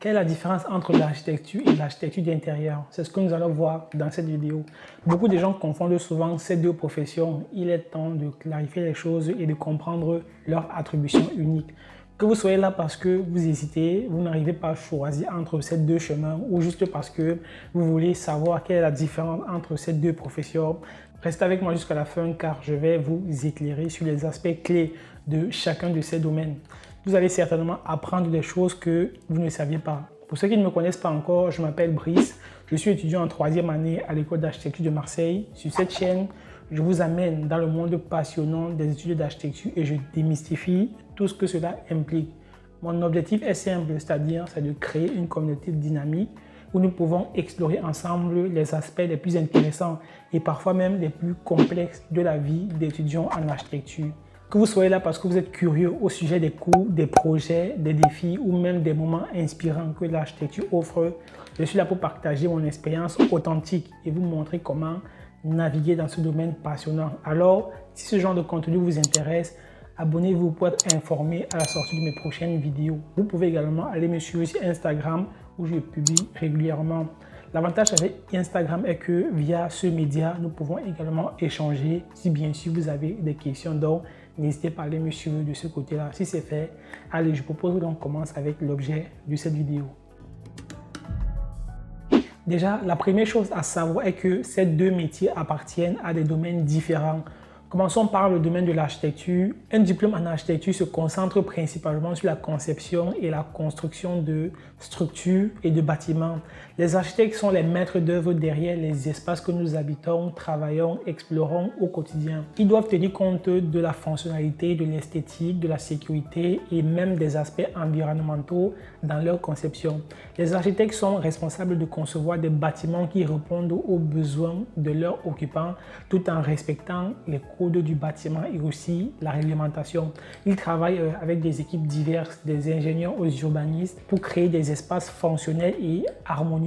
Quelle est la différence entre l'architecture et l'architecture d'intérieur? C'est ce que nous allons voir dans cette vidéo. Beaucoup de gens confondent souvent ces deux professions. Il est temps de clarifier les choses et de comprendre leurs attributions uniques. Que vous soyez là parce que vous hésitez, vous n'arrivez pas à choisir entre ces deux chemins ou juste parce que vous voulez savoir quelle est la différence entre ces deux professions, restez avec moi jusqu'à la fin car je vais vous éclairer sur les aspects clés de chacun de ces domaines. Vous allez certainement apprendre des choses que vous ne saviez pas. Pour ceux qui ne me connaissent pas encore, je m'appelle Brice. Je suis étudiant en 3e année à l'école d'architecture de Marseille. Sur cette chaîne, je vous amène dans le monde passionnant des études d'architecture et je démystifie tout ce que cela implique. Mon objectif est simple, c'est-à-dire de créer une communauté dynamique où nous pouvons explorer ensemble les aspects les plus intéressants et parfois même les plus complexes de la vie d'étudiants en architecture. Que vous soyez là parce que vous êtes curieux au sujet des cours, des projets, des défis ou même des moments inspirants que l'architecture offre, je suis là pour partager mon expérience authentique et vous montrer comment naviguer dans ce domaine passionnant. Alors, si ce genre de contenu vous intéresse, abonnez-vous pour être informé à la sortie de mes prochaines vidéos. Vous pouvez également aller me suivre sur Instagram où je publie régulièrement. L'avantage avec Instagram est que via ce média, nous pouvons également échanger si bien sûr vous avez des questions. Donc, n'hésitez pas à aller me suivre de ce côté-là. Si c'est fait, allez, je propose qu'on commence avec l'objet de cette vidéo. Déjà, la première chose à savoir est que ces deux métiers appartiennent à des domaines différents. Commençons par le domaine de l'architecture. Un diplôme en architecture se concentre principalement sur la conception et la construction de structures et de bâtiments. Les architectes sont les maîtres d'œuvre derrière les espaces que nous habitons, travaillons, explorons au quotidien. Ils doivent tenir compte de la fonctionnalité, de l'esthétique, de la sécurité et même des aspects environnementaux dans leur conception. Les architectes sont responsables de concevoir des bâtiments qui répondent aux besoins de leurs occupants tout en respectant les codes du bâtiment et aussi la réglementation. Ils travaillent avec des équipes diverses, des ingénieurs aux urbanistes pour créer des espaces fonctionnels et harmonieux.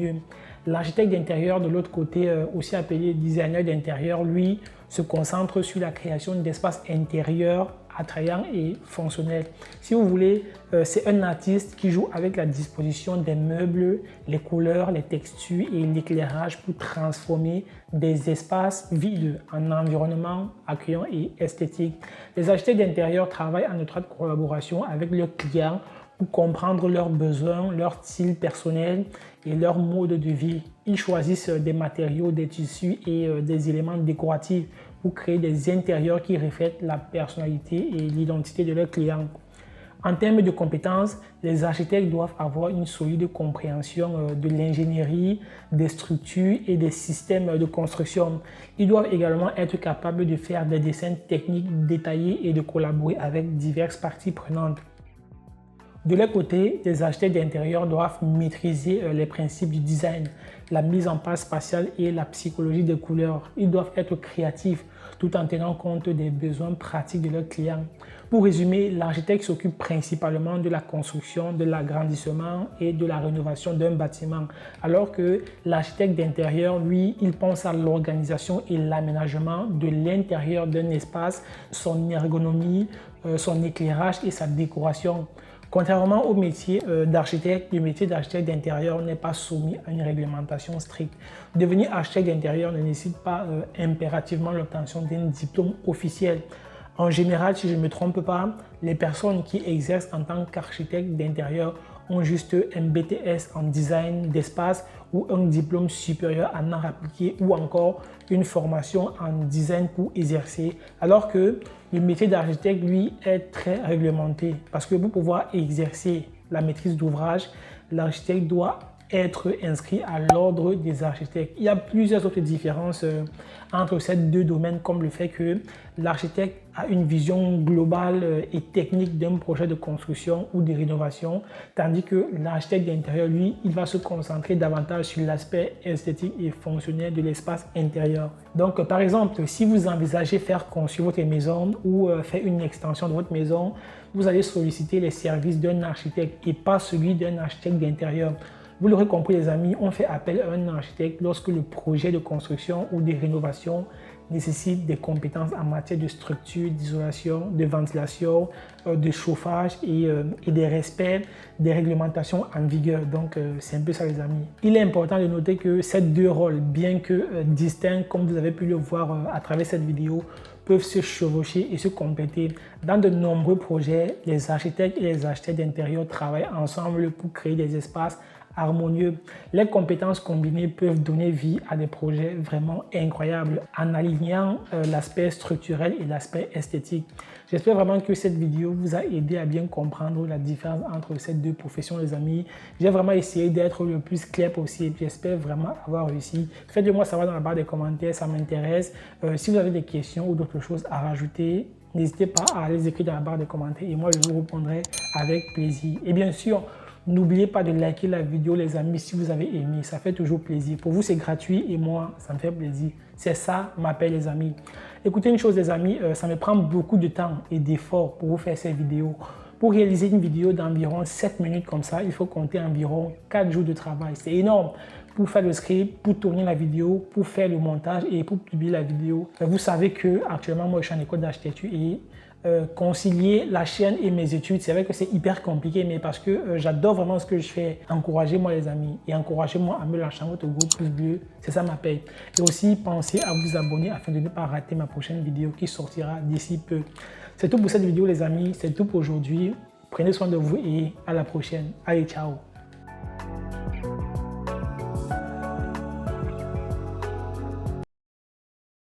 L'architecte d'intérieur, de l'autre côté, aussi appelé designer d'intérieur, lui, se concentre sur la création d'espaces intérieurs attrayants et fonctionnels. Si vous voulez, c'est un artiste qui joue avec la disposition des meubles, les couleurs, les textures et l'éclairage pour transformer des espaces vides en environnement accueillant et esthétique. Les architectes d'intérieur travaillent en étroite collaboration avec leurs clients pour comprendre leurs besoins, leur style personnel et leur mode de vie. Ils choisissent des matériaux, des tissus et des éléments décoratifs pour créer des intérieurs qui reflètent la personnalité et l'identité de leurs clients. En termes de compétences, les architectes doivent avoir une solide compréhension de l'ingénierie, des structures et des systèmes de construction. Ils doivent également être capables de faire des dessins techniques détaillés et de collaborer avec diverses parties prenantes. De leur côté, les architectes d'intérieur doivent maîtriser les principes du design, la mise en place spatiale et la psychologie des couleurs. Ils doivent être créatifs tout en tenant compte des besoins pratiques de leurs clients. Pour résumer, l'architecte s'occupe principalement de la construction, de l'agrandissement et de la rénovation d'un bâtiment, alors que l'architecte d'intérieur, lui, il pense à l'organisation et l'aménagement de l'intérieur d'un espace, son ergonomie, son éclairage et sa décoration. Contrairement au métier d'architecte, le métier d'architecte d'intérieur n'est pas soumis à une réglementation stricte. Devenir architecte d'intérieur ne nécessite pas impérativement l'obtention d'un diplôme officiel. En général, si je ne me trompe pas, les personnes qui exercent en tant qu'architecte d'intérieur ont juste un BTS en design d'espace ou un diplôme supérieur en art appliqué ou encore une formation en design pour exercer. Alors que le métier d'architecte, lui, est très réglementé parce que pour pouvoir exercer la maîtrise d'ouvrage, l'architecte doit être inscrit à l'ordre des architectes. Il y a plusieurs autres différences entre ces deux domaines, comme le fait que l'architecte a une vision globale et technique d'un projet de construction ou de rénovation, tandis que l'architecte d'intérieur, lui, il va se concentrer davantage sur l'aspect esthétique et fonctionnel de l'espace intérieur. Donc, par exemple, si vous envisagez faire construire votre maison ou faire une extension de votre maison, vous allez solliciter les services d'un architecte et pas celui d'un architecte d'intérieur. Vous l'aurez compris les amis, on fait appel à un architecte lorsque le projet de construction ou de rénovation nécessitent des compétences en matière de structure, d'isolation, de ventilation, de chauffage et des respects des réglementations en vigueur. Donc, c'est un peu ça les amis. Il est important de noter que ces deux rôles, bien que distincts, comme vous avez pu le voir à travers cette vidéo, peuvent se chevaucher et se compléter. Dans de nombreux projets, les architectes et les architectes d'intérieur travaillent ensemble pour créer des espaces harmonieux. Les compétences combinées peuvent donner vie à des projets vraiment incroyables en alignant l'aspect structurel et l'aspect esthétique. J'espère vraiment que cette vidéo vous a aidé à bien comprendre la différence entre ces deux professions les amis. J'ai vraiment essayé d'être le plus clair possible. J'espère vraiment avoir réussi. Faites-le moi savoir dans la barre des commentaires, ça m'intéresse. Si vous avez des questions ou d'autres choses à rajouter, n'hésitez pas à les écrire dans la barre des commentaires et moi je vous répondrai avec plaisir. Et bien sûr, n'oubliez pas de liker la vidéo les amis si vous avez aimé, ça fait toujours plaisir. Pour vous c'est gratuit et moi ça me fait plaisir. C'est ça ma paix les amis. Écoutez une chose les amis, ça me prend beaucoup de temps et d'efforts pour vous faire ces vidéos. Pour réaliser une vidéo d'environ 7 minutes comme ça, il faut compter environ 4 jours de travail. C'est énorme pour faire le script, pour tourner la vidéo, pour faire le montage et pour publier la vidéo. Vous savez que actuellement moi je suis en école d'architecture et concilier la chaîne et mes études, c'est vrai que c'est hyper compliqué, mais parce que j'adore vraiment ce que je fais. Encouragez-moi les amis et encouragez-moi à me lâcher dans votre groupe pouce bleu, c'est ça ma paye. Et aussi pensez à vous abonner afin de ne pas rater ma prochaine vidéo qui sortira d'ici peu. C'est tout pour cette vidéo les amis, c'est tout pour aujourd'hui. Prenez soin de vous et à la prochaine. Allez, ciao.